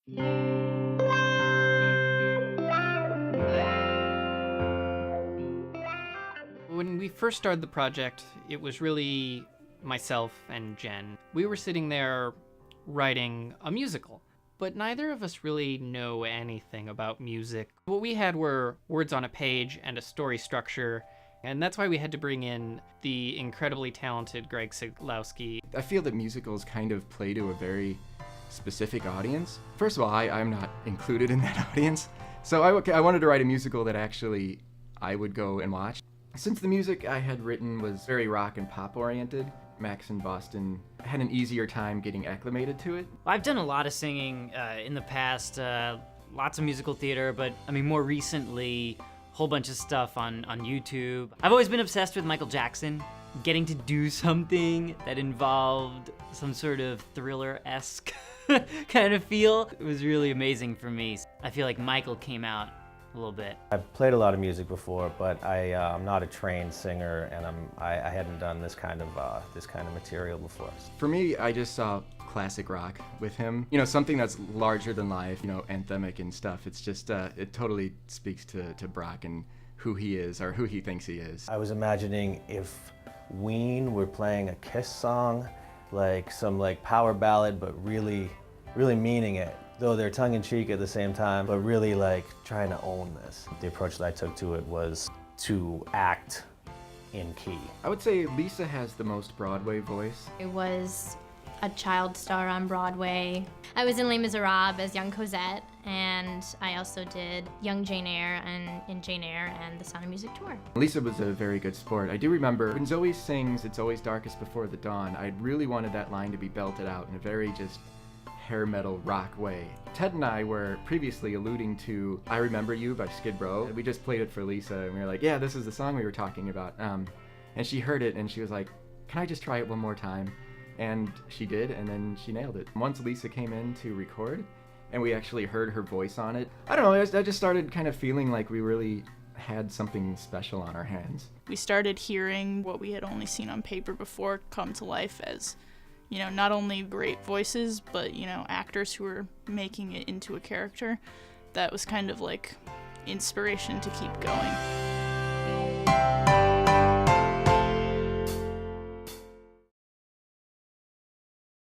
When we first started the project, it was really myself and Jen. We were sitting there writing a musical, but neither of us really know anything about music. What we had were words on a page and a story structure, and that's why we had to bring in the incredibly talented Greg Siglowski. I feel that musicals kind of play to a very specific audience. First of all, I'm not included in that audience, so I wanted to write a musical that actually I would go and watch. Since the music I had written was very rock and pop oriented, Max in Boston had an easier time getting acclimated to it. I've done a lot of singing in the past, lots of musical theater, but I mean more recently, a whole bunch of stuff on YouTube. I've always been obsessed with Michael Jackson. Getting to do something that involved some sort of thriller-esque kind of feel, it was really amazing for me. I feel like Michael came out a little bit. I've played a lot of music before, but I'm not a trained singer, and I hadn't done this kind of material before. For me, I just saw classic rock with him. You know, something that's larger than life, you know, anthemic and stuff. It's just, it totally speaks to Brock and who he is, or who he thinks he is. I was imagining if Ween were playing a Kiss song, like some power ballad, but really meaning it. Though they're tongue-in-cheek at the same time, but really trying to own this. The approach that I took to it was to act in key. I would say Lisa has the most Broadway voice. I was a child star on Broadway. I was in Les Miserables as young Cosette, and I also did young Jane Eyre in Jane Eyre and the Sound of Music tour. Lisa was a very good sport. I do remember when Zoey sings "It's Always Darkest Before the Dawn," I really wanted that line to be belted out in a very just hair metal rock way. Ted and I were previously alluding to "I Remember You" by Skid Row. We just played it for Lisa, and we were like, yeah, this is the song we were talking about. And she heard it, and she was like, can I just try it one more time? And she did, and then she nailed it. Once Lisa came in to record, and we actually heard her voice on it, I don't know, I just started kind of feeling like we really had something special on our hands. We started hearing what we had only seen on paper before come to life as, you know, not only great voices, but, you know, actors who were making it into a character. That was kind of like inspiration to keep going.